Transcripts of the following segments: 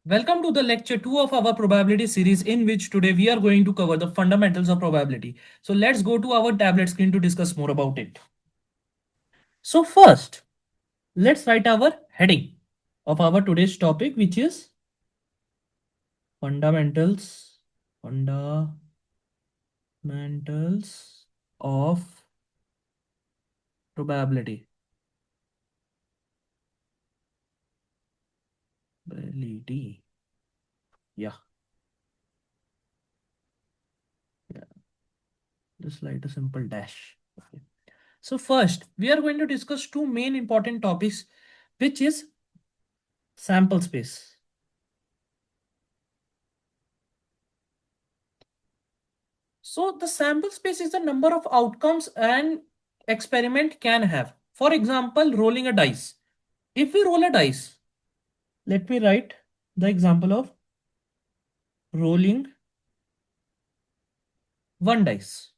Welcome to the lecture 2 of our probability series, in which today we are going to cover the fundamentals of probability. So let's go to our tablet screen to discuss more about it. So first, let's write our heading of our today's topic, which is fundamentals of probability. Probability. Yeah, yeah. Just write a simple dash. Okay. So first, we are going to discuss two main important topics, which is sample space. So the sample space is the number of outcomes an experiment can have. For example, rolling a dice. If we roll a dice, let me write the example of rolling one dice.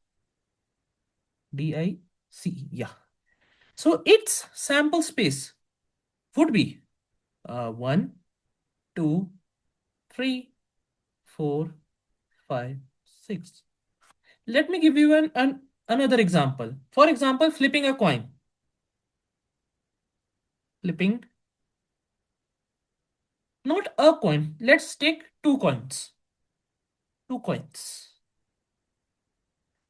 D-I-C. Yeah. So its sample space would be 1, 2, 3, 4, 5, 6. Let me give you another example. For example, flipping a coin. Flipping, not a coin. Let's take two coins. Two coins.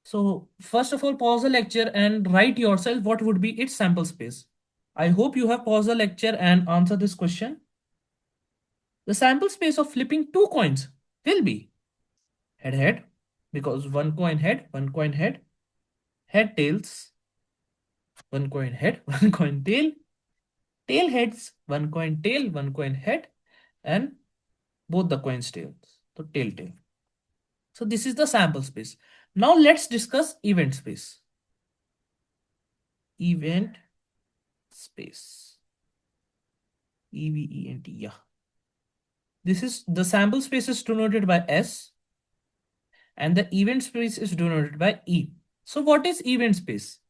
So first of all, pause the lecture and write yourself what would be its sample space. I hope you have paused the lecture and answered this question. The sample space of flipping two coins will be head head, because one coin head, one coin head, head tails, one coin head, one coin tail, tail heads, one coin tail, one coin head, and both the coins tails. So tail tail. So this is the sample space. Now let's discuss event space. Event space. EVENT. Yeah. This is the sample space is denoted by S and the event space is denoted by E. So what is event space?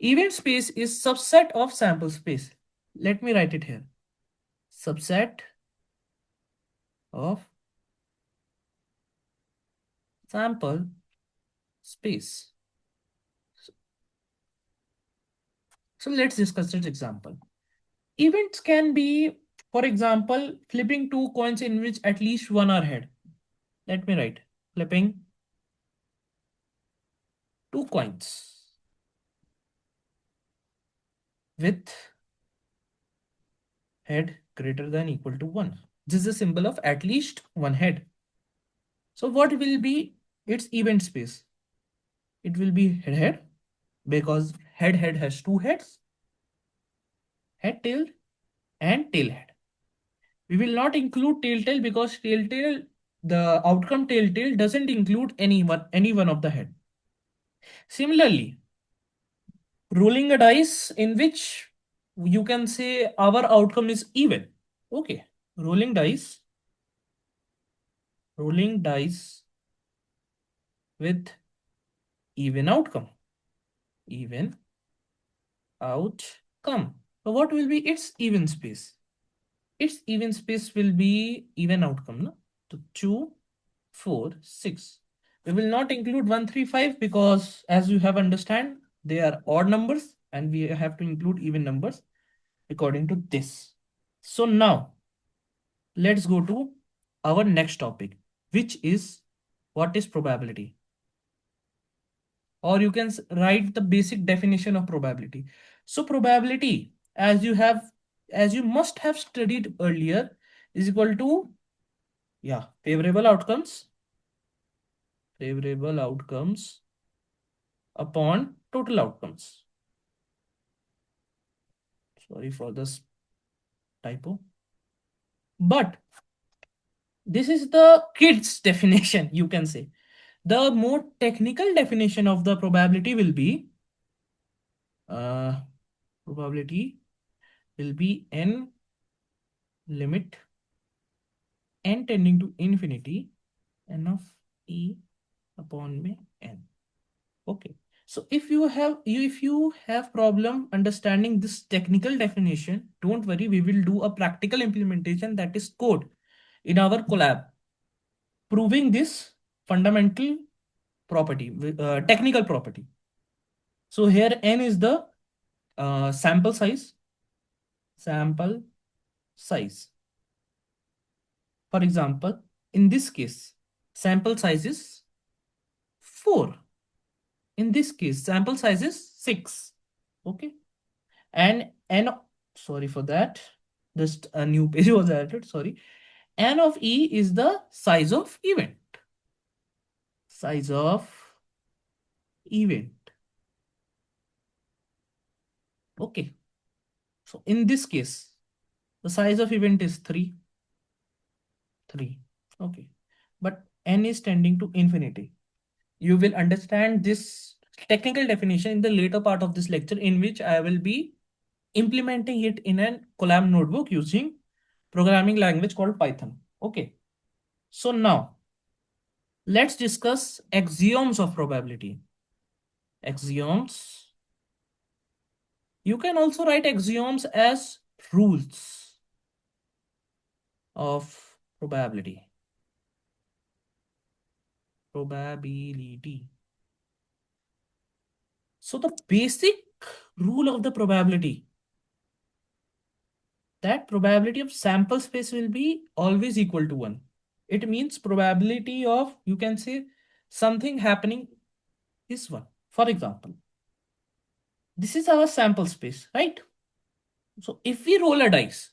Event space is subset of sample space. Let me write it here. Subset of sample space. So let's discuss this example. Events can be, for example, flipping two coins in which at least one are head. Let me write flipping two coins with head greater than equal to 1. This is a symbol of at least one head. So what will be its event space? It will be head head, because head head has two heads, head tail and tail head. We will not include tail tail because tail tail, the outcome tail tail doesn't include any one of the head. Similarly, rolling a dice in which you can say our outcome is even. Okay, rolling dice with even outcome. Even outcome. So what will be its even space? Its even space will be even outcome. No? So 2, 4, 6. We will not include 1, 3, 5 because as you have understand, they are odd numbers and we have to include even numbers according to this. So now let's go to our next topic, which is what is probability? Or you can write the basic definition of probability. So probability, as you must have studied earlier, is equal to, yeah, favorable outcomes upon total outcomes. Sorry for this typo. But this is the kids definition, you can say. The more technical definition of the probability will be uh, probability will be n limit n tending to infinity n of e upon me n. Okay. So if you have problem understanding this technical definition, don't worry, we will do a practical implementation, that is code, in our collab, proving this fundamental property, technical property. So here n is the sample size. Sample size. For example, in this case, sample size is 4. In this case, sample size is 6. Okay. And n, sorry for that. Just a new page was added. Sorry. N of E is the size of event. Size of event. Okay. So in this case, the size of event is 3. 3. Okay. But n is tending to infinity. You will understand this technical definition in the later part of this lecture, in which I will be implementing it in a Colab notebook using programming language called Python. Okay. So now let's discuss axioms of probability. Axioms. You can also write axioms as rules of probability. Probability. So the basic rule of the probability, that probability of sample space will be always equal to 1. It means probability of, you can say, something happening is 1. For example, this is our sample space, right? So if we roll a dice,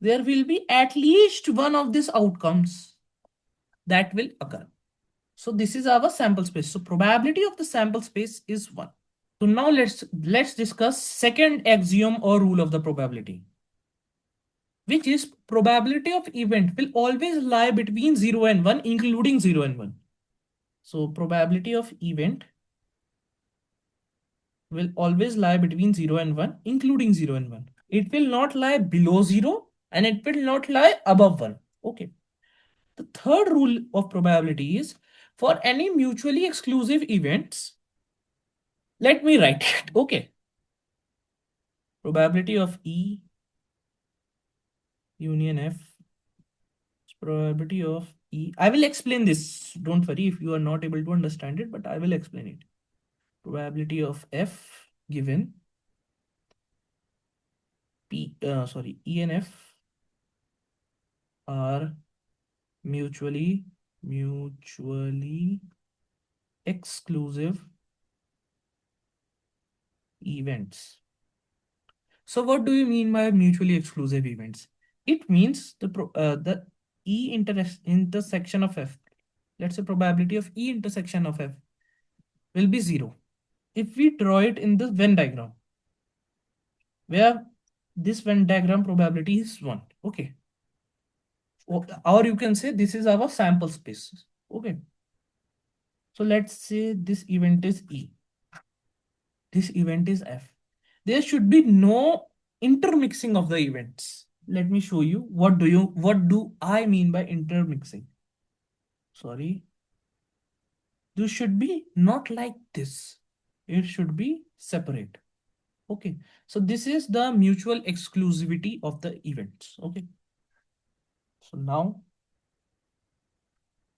there will be at least one of these outcomes that will occur. So this is our sample space. So probability of the sample space is 1. So now let's discuss second axiom or rule of the probability, which is probability of event will always lie between 0 and 1, including 0 and 1. So probability of event will always lie between 0 and 1, including 0 and 1. It will not lie below 0 and it will not lie above 1. Okay. The third rule of probability is for any mutually exclusive events, let me write it. Okay. Probability of E union F, probability of E. I will explain this. Don't worry if you are not able to understand it, but I will explain it. Probability of F given E and F are mutually exclusive events. So what do you mean by mutually exclusive events? It means the intersection of F. Let's say probability of E intersection of F will be 0. If we draw it in the Venn diagram, where this Venn diagram probability is 1. Okay. Or you can say this is our sample space. Okay. So let's say this event is E. This event is F. There should be no intermixing of the events. Let me show you what do I mean by intermixing. Sorry. This should be not like this. It should be separate. Okay. So this is the mutual exclusivity of the events. Okay. So now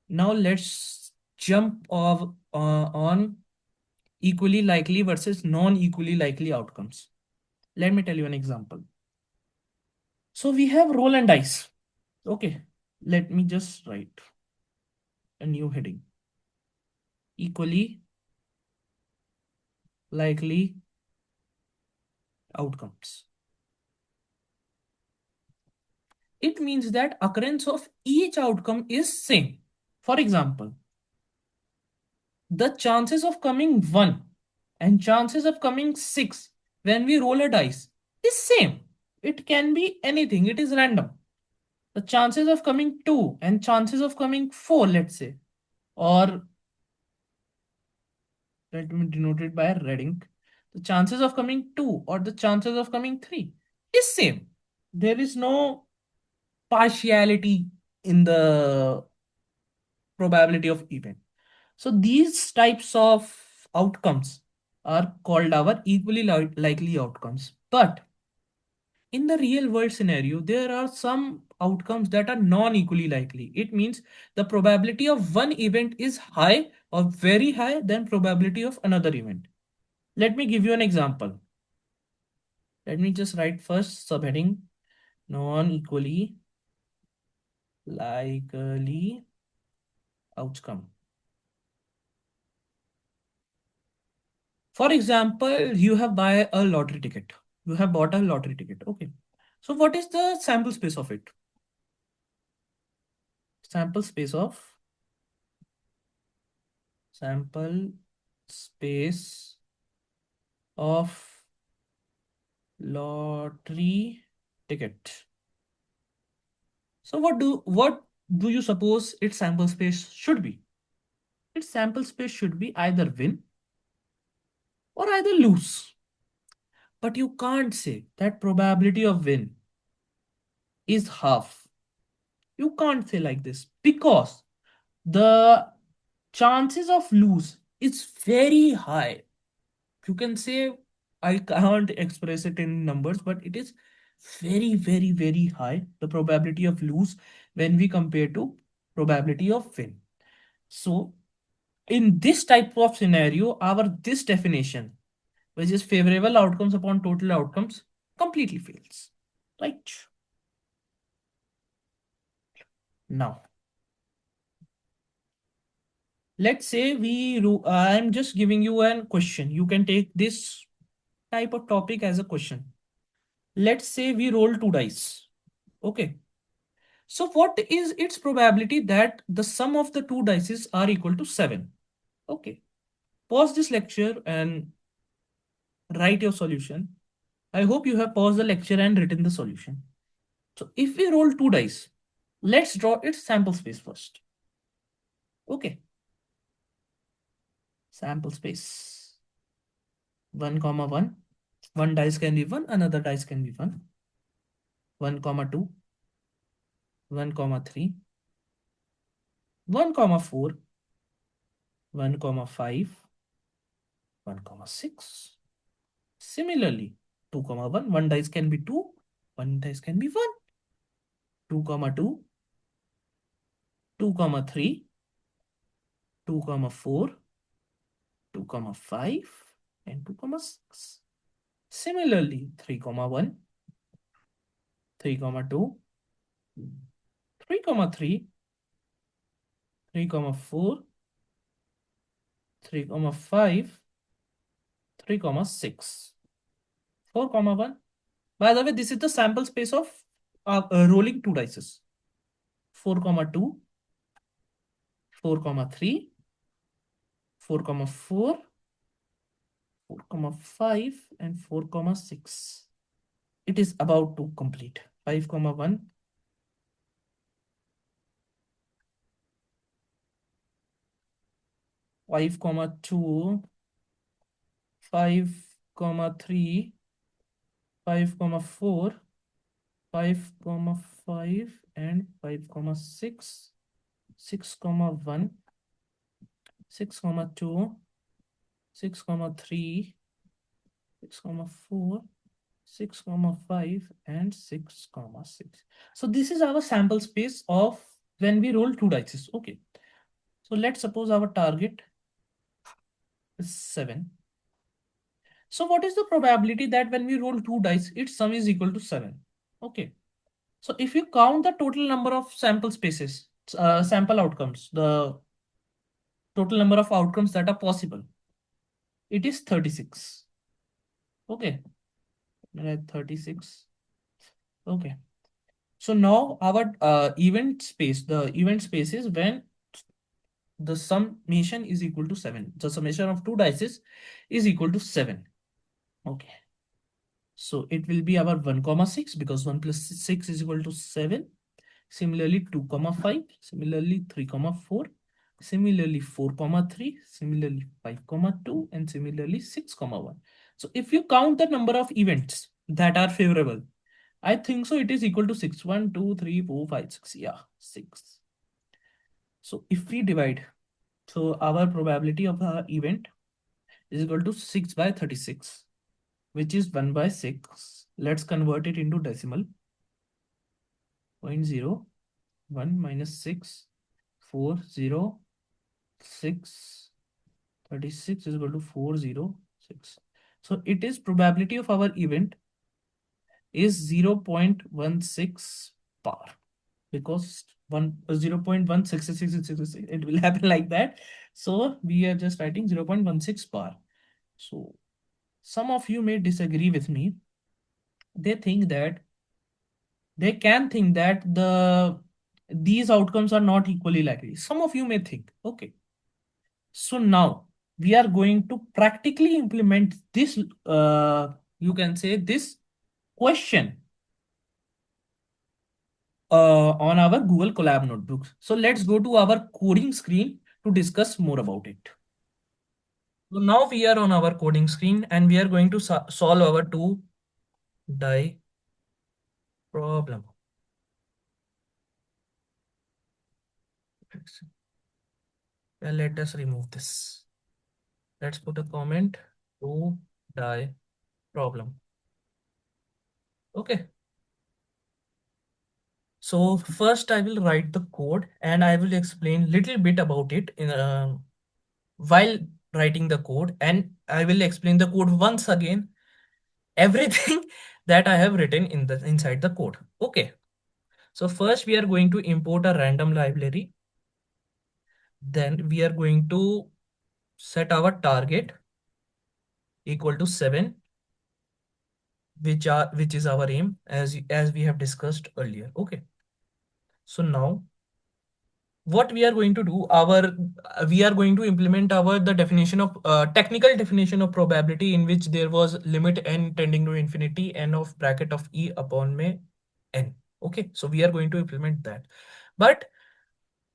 let's jump off on equally likely versus non-equally likely outcomes. Let me tell you an example. So we have roll and dice. Okay, let me just write a new heading. Equally likely outcomes. It means that occurrence of each outcome is same. For example, the chances of coming 1 and chances of coming 6 when we roll a dice is same. It can be anything. It is random. The chances of coming 2 and chances of coming 4, let's say, or let me denote it by red ink. The chances of coming 2 or the chances of coming 3 is same. There is no partiality in the probability of event. So these types of outcomes are called our equally likely outcomes. But in the real world scenario, there are some outcomes that are non-equally likely. It means the probability of one event is high or very high than probability of another event. Let me give you an example. Let me just write first subheading non-equally likely outcome. For example, you have buy a lottery ticket. You have bought a lottery ticket. Okay. So what is the sample space of it? Sample space of sample space of lottery ticket. So what do you suppose its sample space should be? Its sample space should be either win or either lose. But you can't say that probability of win is half. You can't say like this because the chances of lose is very high. You can say, I can't express it in numbers, but it is very, very, very high, the probability of lose when we compare to probability of win. So in this type of scenario, our this definition, which is favorable outcomes upon total outcomes, completely fails. Right? Now, let's say I'm just giving you a question. You can take this type of topic as a question. Let's say we roll two dice. Okay. So what is its probability that the sum of the two dices are equal to 7? Okay. Pause this lecture and write your solution. I hope you have paused the lecture and written the solution. So if we roll two dice, let's draw its sample space first. Okay. Sample space. 1 comma 1. One dice can be 1, another dice can be 1. 1 comma 2. 1 comma 3. 1 comma 4. 1 comma 5. 1 comma 6. Similarly, 2 comma 1, one dice can be 2, one dice can be 1. 2 comma 2, 2 comma 3, 2 comma 4, 2 comma 5, and 2 comma 6. Similarly, 3 comma 1, 3 comma 2, 3 comma 3, 3 comma 4, 3 comma 5, 3 comma 6, 4 comma 1. By the way, this is the sample space of rolling two dices. 4 comma 2, 4 comma 3, 4 comma 4, 4 comma 5, and 4 comma 6. It is about to complete. 5 comma 1, 5 comma 2, 5 comma 3, 5 comma 4, 5 comma 5, and 5 comma 6, 6 comma 1, 6 comma 2, 6 comma 3, 6 comma 4, 6 comma 5, and 6 comma 6. So this is our sample space of when we roll two dice. Okay. So let's suppose our target is 7. So what is the probability that when we roll two dice, its sum is equal to 7? Okay. So if you count the total number of sample spaces, sample outcomes, the total number of outcomes that are possible, it is 36. Okay. 36. Okay. So now our event space, the event space is when the summation is equal to 7. The summation of two dices is equal to 7. Okay. So it will be our 1 comma 6 because 1 plus 6 is equal to 7. Similarly 2 comma 5. Similarly 3 comma 4. Similarly 4 comma 3. Similarly 5 comma 2. And similarly 6 comma 1. So if you count the number of events that are favorable, I think so it is equal to 6. 1, 2, 3, 4, 5, 6. Yeah, 6. So if we divide, so our probability of the event is equal to 6 by 36. which is 1 by 6. Let's convert it into decimal. 0.01 minus 6, 406, 36 is equal to 406. So it is probability of our event is 0.16 power, because 0.1666 it will happen like that. So we are just writing 0.16 power. So some of you may disagree with me. They think that they can think that these outcomes are not equally likely. Some of you may think, okay, so now we are going to practically implement this, you can say this question on our Google Colab notebooks. So let's go to our coding screen to discuss more about it. So now we are on our coding screen and we are going to solve our two die problem. Well, let us remove this. Let's put a comment, two die problem. Okay. So first I will write the code and I will explain little bit about it in while writing the code, and I will explain the code once again, everything that I have written in the inside the code. Okay. So first we are going to import a random library. Then we are going to set our target equal to 7, which is our aim as we have discussed earlier. Okay. So now what we are going to do, we are going to implement our the definition of technical definition of probability, in which there was limit n tending to infinity n of bracket of e upon may n. Okay, so we are going to implement that, but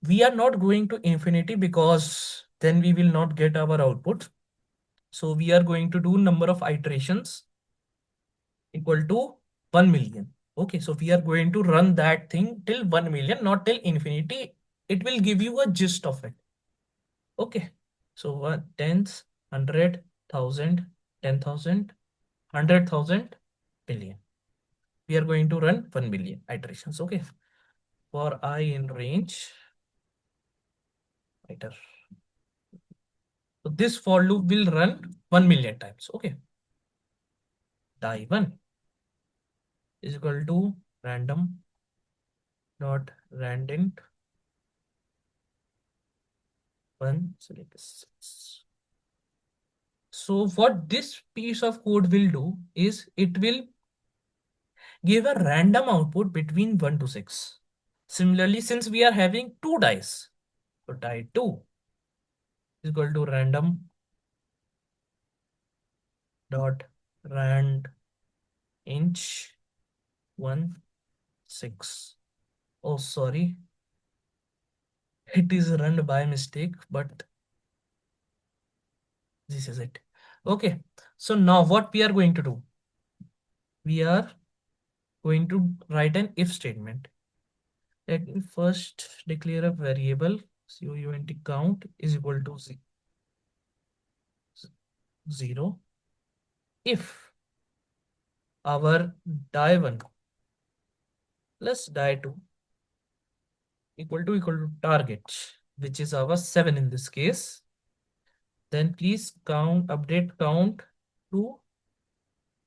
we are not going to infinity because then we will not get our output. So we are going to do number of iterations equal to 1 million. Okay, so we are going to run that thing till 1 million, not till infinity. It will give you a gist of it. Okay, so tens, 100,000, 10,000, 100,000, billion. We are going to run 1 billion iterations. Okay, for I in range iter. So this for loop will run 1 million times. Okay, die1 is equal to random dot randint one select 6. So what this piece of code will do is it will give a random output between 1 to 6. Similarly, since we are having two dice, so die 2 is equal to random dot rand inch 1 6. Oh, sorry, it is run by mistake, but this is it. Okay, so now what we are going to do, we are going to write an if statement. Let me first declare a variable. Count count is equal to 0 if our die1 plus die2 equal to target, which is our 7 in this case. Then please update count to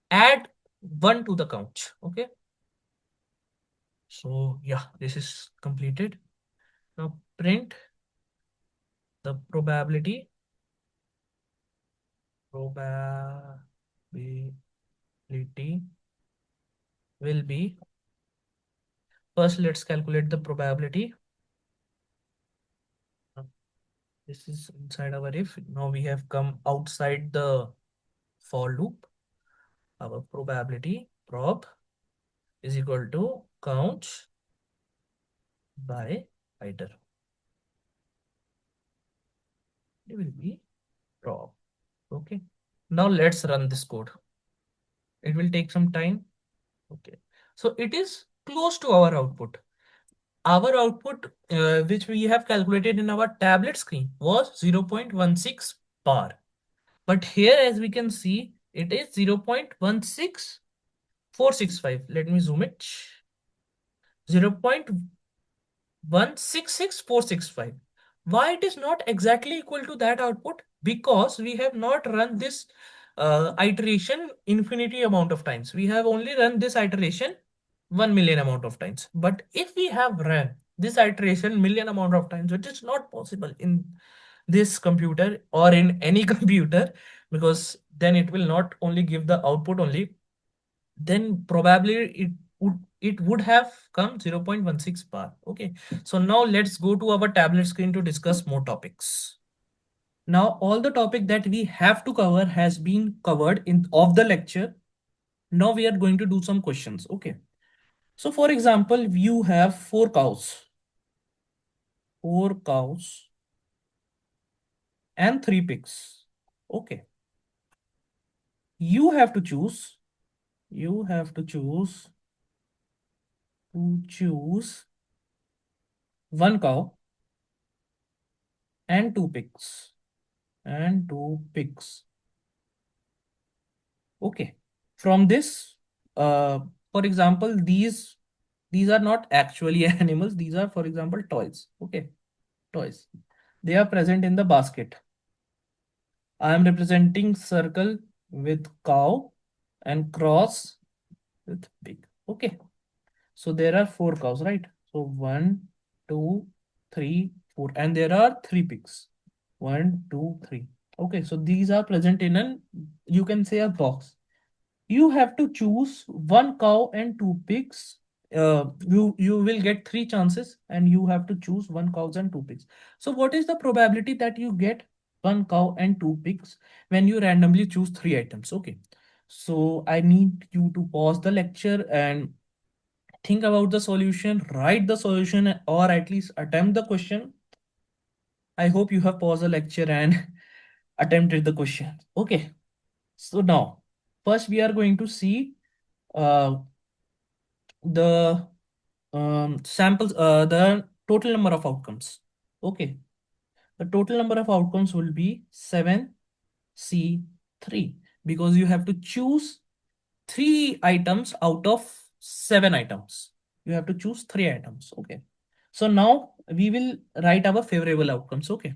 add 1 to the count. Okay. So yeah, this is completed. Now print the probability will be, first let's calculate the probability. This is inside our if. Now we have come outside the for loop. Our probability prob is equal to count by iter. It will be prob. Okay. Now let's run this code. It will take some time. Okay. So it is close to our output. Our output, which we have calculated in our tablet screen, was 0.16 bar. But here, as we can see, It is 0.16465. Let me zoom it. 0.166465. Why it is not exactly equal to that output? Because we have not run this iteration infinity amount of times. We have only run this iteration 1 million amount of times. But if we have run this iteration million amount of times, which is not possible in this computer or in any computer, because then it will not only give the output only, then probably it would have come 0.16 bar. Okay, so now let's go to our tablet screen to discuss more topics. Now all the topic that we have to cover has been covered in of the lecture. Now we are going to do some questions. Okay, so for example, you have four cows and three pigs. Okay, you have to choose you have to choose one cow and two pigs. Okay, from this, for example, these are not actually animals. These are, for example, toys. Okay, toys. They are present in the basket. I am representing circle with cow and cross with pig. Okay, so there are four cows, right? So one, two, three, four, and there are three pigs. One, two, three. Okay, so these are present in an, you can say, a box. You have to choose one cow and two pigs. You will get three chances, and you have to choose one cows and two pigs. So what is the probability that you get one cow and two pigs when you randomly choose three items? Okay, so I need you to pause the lecture and think about the solution, write the solution, or at least attempt the question. I hope you have paused the lecture and attempted the question. Okay, so now first we are going to see uh, the samples, the total number of outcomes. Okay, the total number of outcomes will be 7C3, because you have to choose three items out of seven items. You have to choose three items. Okay, so now we will write our favorable outcomes. Okay,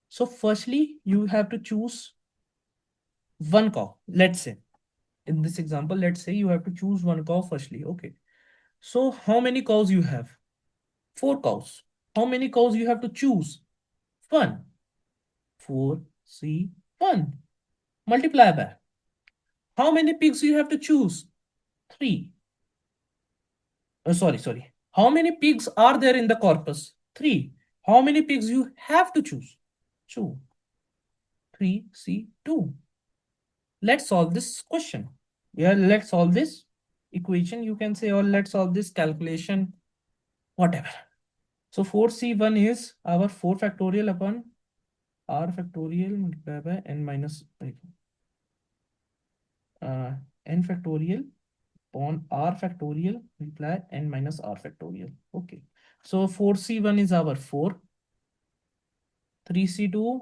so firstly, you have to choose one cow. Let's say in this example, let's say you have to choose one cow firstly. Okay, so how many cows you have? Four cows. How many cows you have to choose? One. Four, C, one. Multiply by. How many pigs you have to choose? Three. Sorry. How many pigs are there in the corpus? Three. How many pigs you have to choose? Two. Three, C, two. Let's solve this question. Yeah, let's solve this equation, you can say, or let's solve this calculation, whatever. So 4C1 is our 4 factorial upon r factorial multiplied by n minus n factorial upon r factorial multiply n minus r factorial. Okay. So 4C1 is our 4. 3C2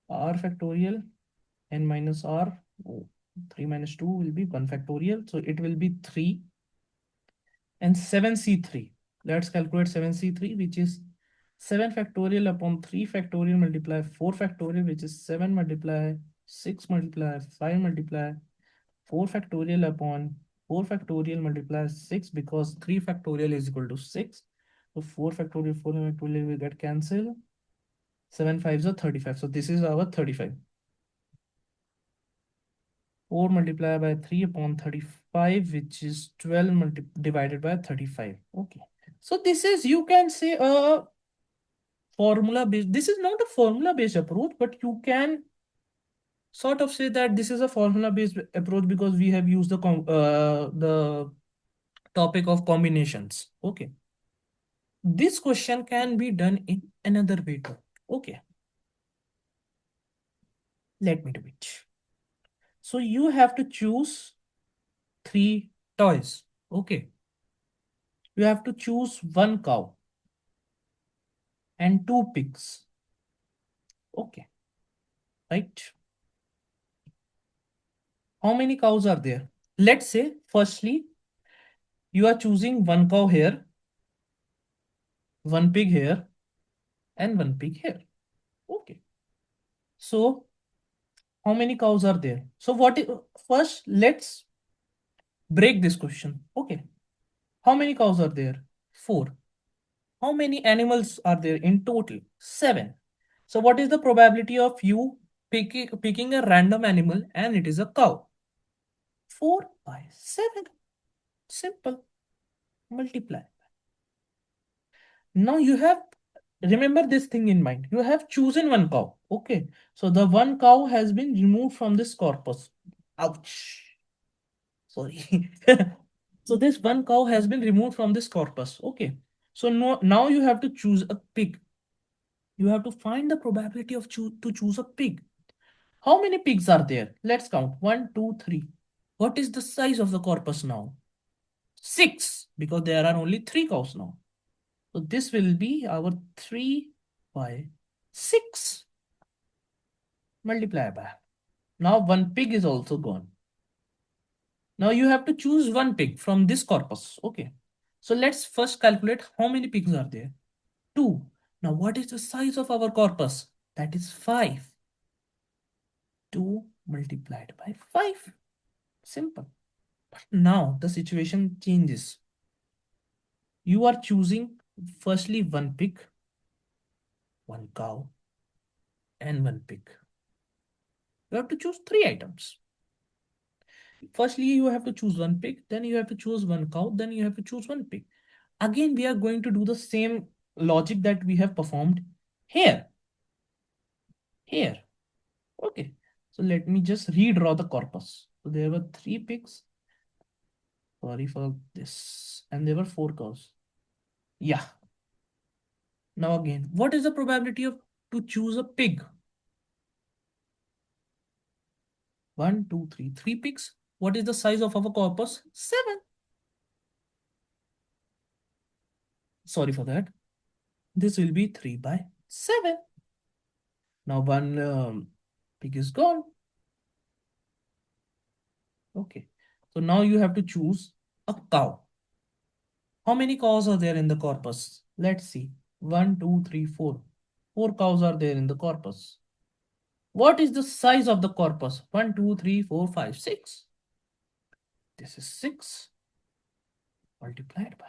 r factorial n minus r. Oh, 3 minus 2 will be 1 factorial. So it will be 3. And 7C3. Let's calculate 7C3, which is 7 factorial upon 3 factorial multiply 4 factorial, which is 7 multiply 6 multiply 5 multiply 4 factorial upon 4 factorial multiply 6, because 3 factorial is equal to 6. So 4 factorial, 4 factorial will get cancelled. 7 5s are 35. So this is our 35. 4 multiplied by 3 upon 35, which is 12 divided by 35. Okay. So this is, you can say, a formula based. This is not a formula based approach, but you can sort of say that this is a formula based approach, because we have used the topic of combinations. Okay. This question can be done in another way too. Okay. Let me do it. So you have to choose three toys. Okay. You have to choose one cow and two pigs. Okay. Right. How many cows are there? Let's say, firstly, you are choosing one cow here, one pig here, and one pig here. Okay. So, how many cows are there? So, first, let's break this question. Okay. How many cows are there? Four. How many animals are there in total? Seven. So, what is the probability of you picking a random animal and it is a cow? 4 by 7. Simple. Multiply. Now you have, remember this thing in mind. You have chosen one cow. Okay. So the one cow has been removed from this corpus. Ouch. Sorry. So this one cow has been removed from this corpus. Okay. So now you have to choose a pig. You have to find the probability of to choose a pig. How many pigs are there? Let's count. One, two, three. What is the size of the corpus now? Six, because there are only three cows now. So this will be our 3 by 6 multiplied by. Now one pig is also gone. Now you have to choose one pig from this corpus. Okay. So let's first calculate how many pigs are there. 2. Now what is the size of our corpus? That is 5. 2 multiplied by 5. Simple. But now the situation changes. You are choosing firstly one pig, one cow, and one pig. You have to choose 3 items. Firstly, you have to choose one pig, then you have to choose one cow, then you have to choose one pig. Again, we are going to do the same logic that we have performed here. Here. Okay. So let me just redraw the corpus. So there were 3 pigs. Sorry for this. And there were 4 cows. Yeah. Now again, what is the probability of to choose a pig? 1, 2, 3. 3 pigs. What is the size of our corpus? 7. Sorry for that. This will be 3 by 7. Now one pig is gone. Okay. So now you have to choose a cow. How many cows are there in the corpus? Let's see. 1, 2, 3, 4. 4 cows are there in the corpus. What is the size of the corpus? 1, 2, 3, 4, 5, 6. This is 6 multiplied by.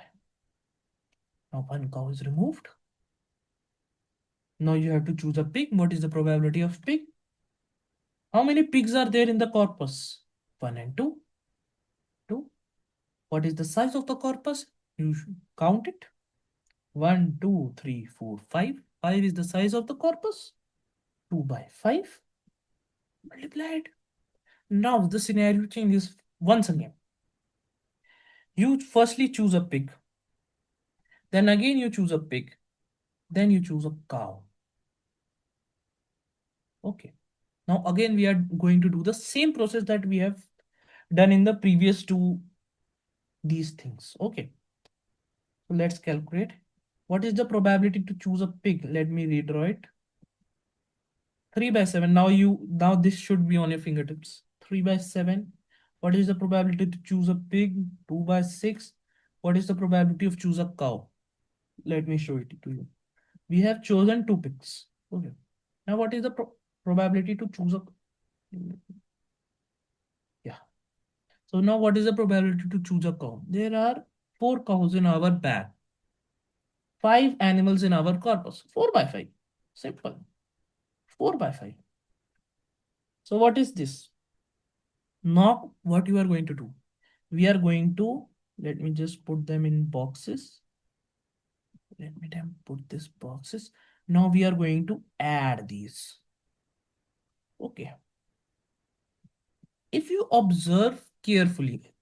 Now one cow is removed. Now you have to choose a pig. What is the probability of pig? How many pigs are there in the corpus? 1 and 2. 2. What is the size of the corpus? You should count it. 1, 2, 3, 4, 5. 5 is the size of the corpus. 2 by 5 multiplied. Now the scenario changes once again. You firstly choose a pig. Then again you choose a pig. Then you choose a cow. Okay. Now again we are going to do the same process that we have done in the previous two these things. Okay. So let's calculate. What is the probability to choose a pig? Let me redraw it. 3 by 7. Now this should be on your fingertips. 3 by 7. What is the probability to choose a pig? 2 by 6. What is the probability of choose a cow? Let me show it to you. We have chosen 2 pigs. Okay. Now what is the probability to choose a, yeah. So now what is the probability to choose a cow? There are 4 cows in our bag. 5 animals in our corpus. 4 by 5. Simple. 4 by 5. So what is this? Now what you are going to do? We are going to, let me just put them in boxes. Let me then put this boxes. Now we are going to add these. Okay. If you observe carefully,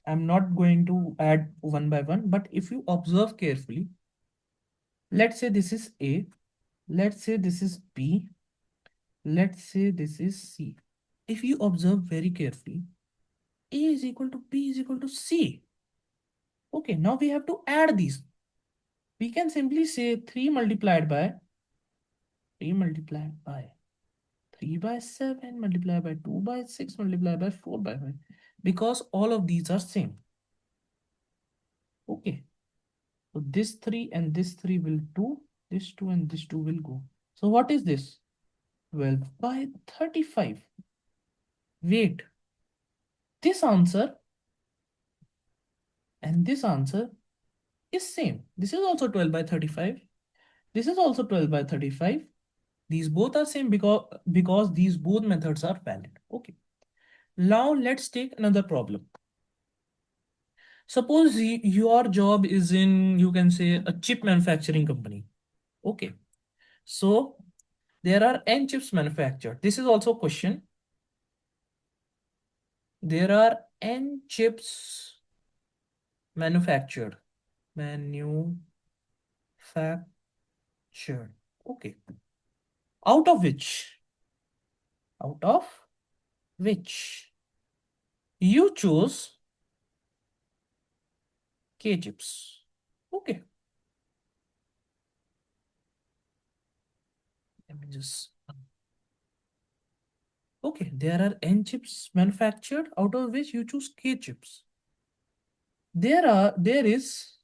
I'm not going to add one by one, but if you observe carefully, let's say this is A, let's say this is B, let's say this is C. If you observe very carefully, A is equal to B is equal to C. Okay, now we have to add these. We can simply say 3 multiplied by 3 multiplied by 3 by 7 multiplied by 2 by 6 multiplied by 4 by 5, because all of these are same. Okay, so this 3 and this 3 will 2, this 2 and this 2 will go. So what is this? 12 by 35. Wait, this answer and this answer is same. This is also 12 by 35. This is also 12 by 35. These both are same because these both methods are valid. Okay. Now let's take another problem. Suppose your job is in, you can say, a chip manufacturing company. Okay. So there are n chips manufactured. This is also a question. There are n chips manufactured. Manufactured. Okay. Out of which? Out of which you choose K chips. Okay. Let me just. Okay, there are n chips manufactured, out of which you choose K chips. There is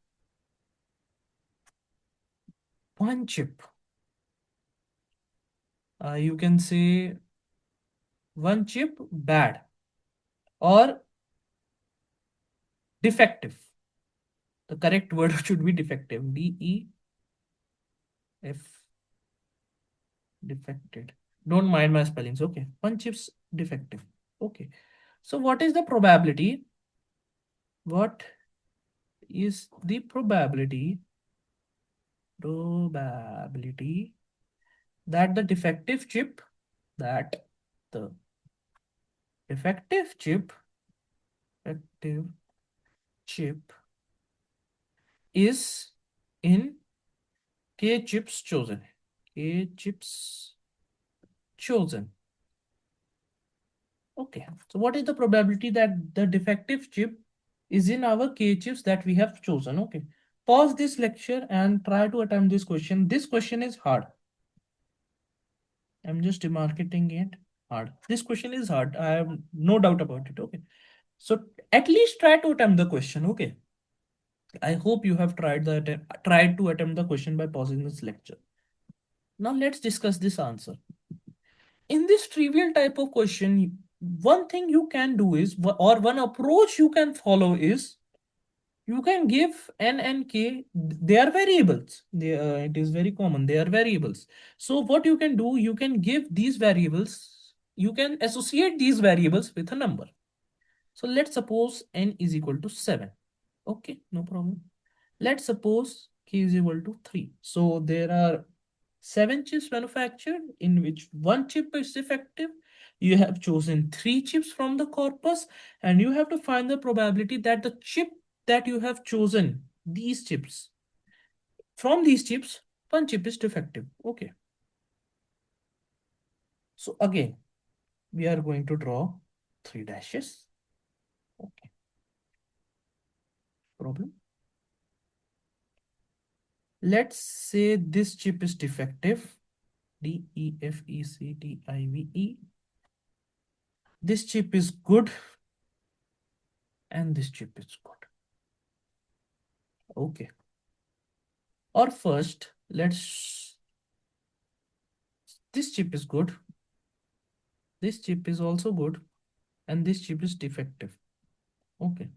one chip. You can say one chip bad or defective. The correct word should be defective. DEF, defected. Don't mind my spellings. Okay, one chip's defective. Okay, so what is the probability? What is the probability that the defective chip that the defective chip defective chip is in K chips chosen. K chips chosen. Okay, so what is the probability that the defective chip is in our K chips that we have chosen? Okay, pause this lecture and try to attempt this question. This question is hard. I'm just demarcating it hard. This question is hard. I have no doubt about it. Okay, so at least try to attempt the question. Okay, I hope you have tried to attempt the question by pausing this lecture. Now let's discuss this answer. In this trivial type of question, one thing you can do is, or one approach you can follow is, you can give n and k, they are variables. It is very common, they are variables. So what you can do, you can give these variables, you can associate these variables with a number. So let's suppose n is equal to 7. Okay, no problem. Let's suppose k is equal to 3. So there are 7 chips manufactured, in which one chip is defective. You have chosen 3 chips from the corpus, and you have to find the probability that the chip that you have chosen, these chips, from these chips, one chip is defective. Okay. So again, we are going to draw 3 dashes. Okay. Problem. Let's say this chip is defective. DEFECTIVE. This chip is good and this chip is good. Okay. Or first, this chip is good. This chip is also good and this chip is defective. Okay.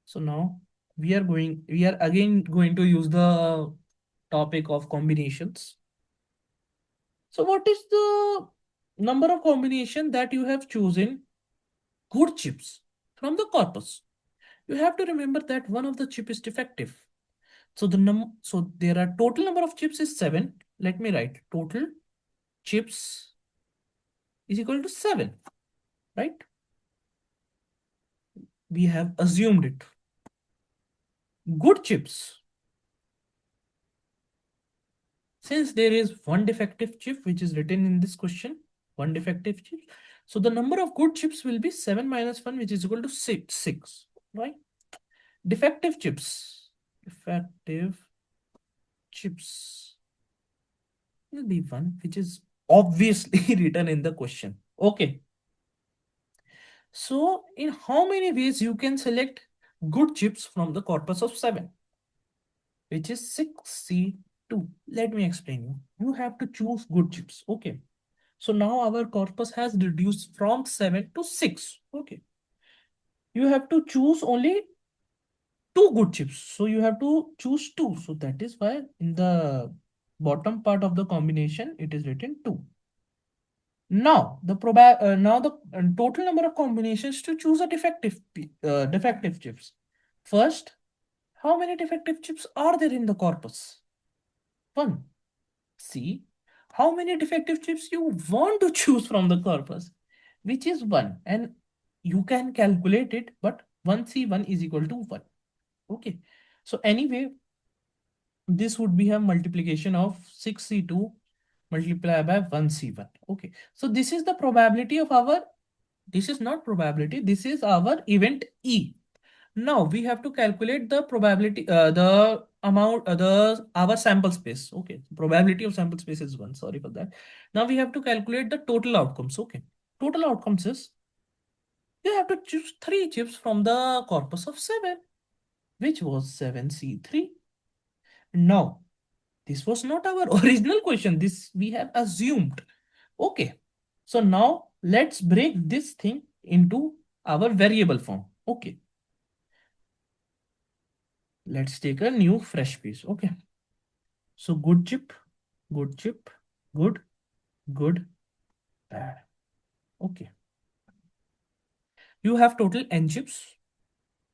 So now we are again going to use the topic of combinations. So what is the number of combination that you have chosen good chips from the corpus? You have to remember that one of the chip is defective. So there are total number of chips is 7. Let me write total chips is equal to 7, right? We have assumed it. Good chips. Since there is one defective chip which is written in this question, one defective chip. So the number of good chips will be 7 minus 1, which is equal to 6, right? Defective chips. Defective chips will be 1, which is obviously written in the question. Okay. So in how many ways you can select good chips from the corpus of 7, which is 6C2? Let me explain you. You have to choose good chips. Okay. So now our corpus has reduced from 7 to 6. Okay. You have to choose only two good chips. So you have to choose two. So that is why in the bottom part of the combination, it is written 2. Now the total number of combinations to choose a defective chips. First, how many defective chips are there in the corpus? One. See, how many defective chips you want to choose from the corpus, which is one, and you can calculate it. But 1C1 is equal to 1. Okay. So anyway, this would be a multiplication of 6C2 multiplied by 1C1. Okay. So this is the probability of our, this is not probability, this is our event E. Now we have to calculate the probability, the amount, the our sample space. Okay, probability of sample space is 1. Sorry for that. Now we have to calculate the total outcomes. Okay, total outcomes is you have to choose 3 chips from the corpus of 7, which was 7C3. Now this was not our original question. This we have assumed. Okay, so now let's break this thing into our variable form. Okay, let's take a new fresh piece. Okay. So good chip, good chip, good, good, bad. Okay. You have total n chips,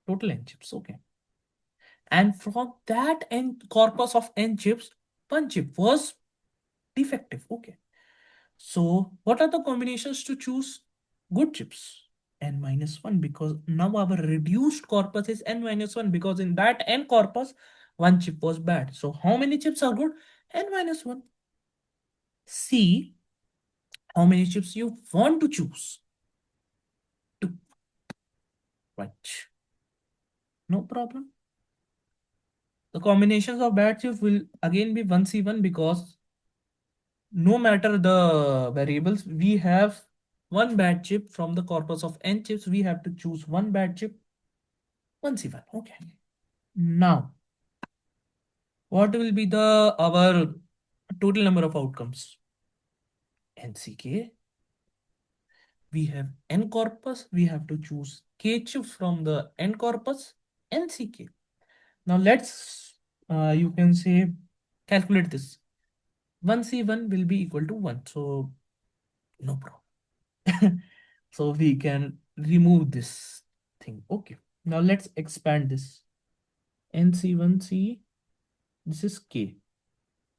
total n chips. Okay. And from that n corpus of n chips, one chip was defective. Okay. So what are the combinations to choose good chips? N minus 1, because now our reduced corpus is n minus 1, because in that n corpus, one chip was bad. So how many chips are good? N minus 1. C, how many chips you want to choose? Two. Right. No problem. The combinations of bad chips will again be 1C1, because no matter the variables, we have one bad chip from the corpus of n chips. We have to choose one bad chip, 1C1. Okay. Now, what will be the our total number of outcomes? NCK. We have n corpus. We have to choose k chips from the n corpus, NCK. Now let's, you can say, calculate this. 1C1 will be equal to 1. So no problem. So we can remove this thing. Okay. Now let's expand this. NC1C, this is K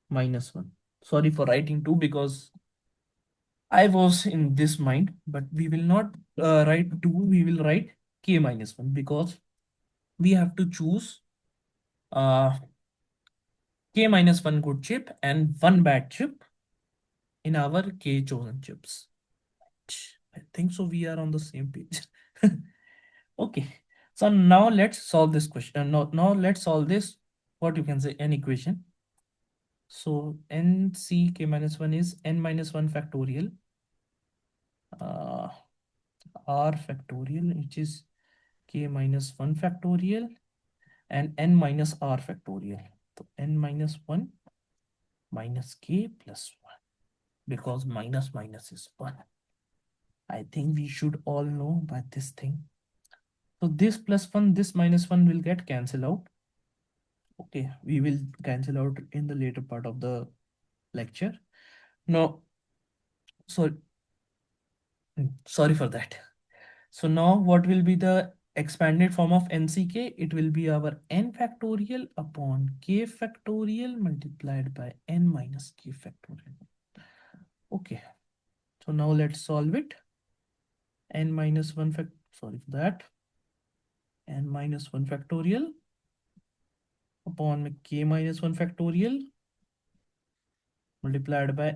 minus 1. Sorry for writing 2, because I was in this mind, but we will not write 2, we will write K minus 1, because we have to choose uh, K minus 1 good chip and one bad chip in our K chosen chips. I think so. We are on the same page. Okay. So now let's solve this question. Now let's solve this, what you can say, an equation. So nck minus 1 is n minus 1 factorial, uh, r factorial, which is k minus 1 factorial, and n minus r factorial. So n minus 1 minus k plus 1, because minus minus is 1. I think we should all know by this thing. So this plus 1, this minus 1 will get cancelled out. Okay, we will cancel out in the later part of the lecture. No, so sorry for that. So now what will be the expanded form of NCK? It will be our n factorial upon k factorial multiplied by n minus k factorial. Okay, so now let's solve it. N minus 1 sorry for that. N minus 1 factorial upon k minus 1 factorial multiplied by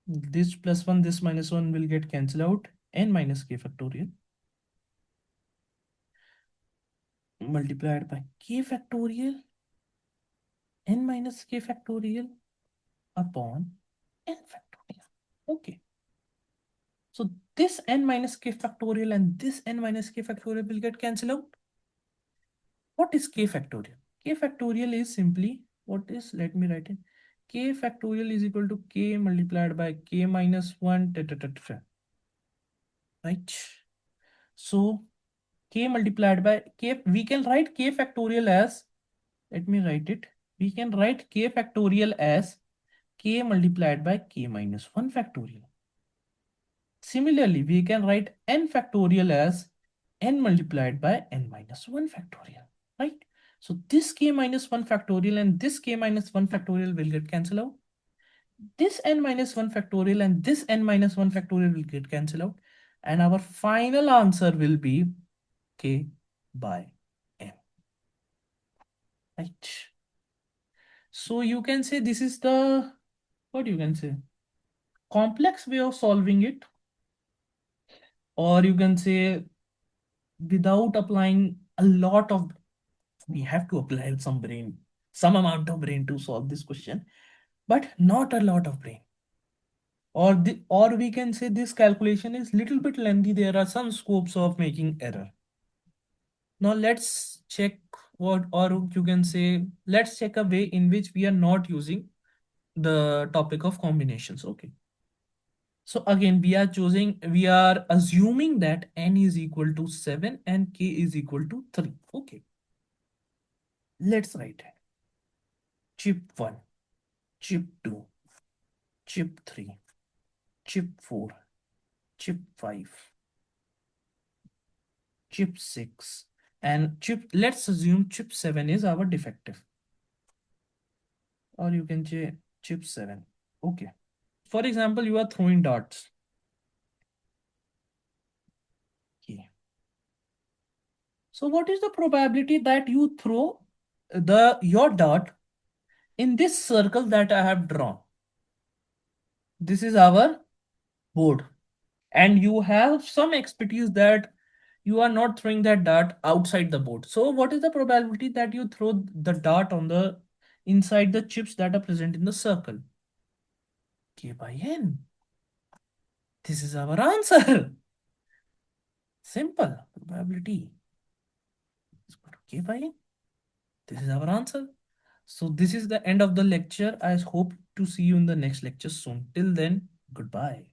this plus 1, this minus 1 will get cancelled out, n minus k factorial multiplied by k factorial n minus k factorial upon n factorial. Okay. So this n minus k factorial and this n minus k factorial will get cancelled out. What is k factorial? K factorial is simply what is, let me write it. K factorial is equal to k multiplied by k minus 1, right? So k multiplied by k, we can write k factorial as, let me write it. We can write k factorial as k multiplied by k minus 1 factorial. Similarly, we can write n factorial as n multiplied by n minus 1 factorial, right? So this k minus 1 factorial and this k minus 1 factorial will get cancelled out. This n minus 1 factorial and this n minus 1 factorial will get cancelled out. And our final answer will be k by m, right? So you can say this is the, what you can say, complex way of solving it, or you can say without applying a lot of, we have to apply some brain, some amount of brain to solve this question, but not a lot of brain. Or we can say this calculation is little bit lengthy. There are some scopes of making error. Now let's check what, or you can say, let's check a way in which we are not using the topic of combinations. Okay. So again, we are assuming that n is equal to 7 and k is equal to 3. Okay. Let's write it. Chip 1, chip 2, chip 3, chip 4, chip 5, chip 6, and chip, let's assume chip 7 is our defective, or you can say chip 7. Okay. For example, you are throwing darts. Okay. So what is the probability that you throw your dart in this circle that I have drawn? This is our board. And you have some expertise that you are not throwing that dart outside the board. So what is the probability that you throw the dart on the inside the chips that are present in the circle? K by n. This is our answer. Simple. Probability is equal to k by n. This is our answer. So this is the end of the lecture. I hope to see you in the next lecture soon. Till then, goodbye.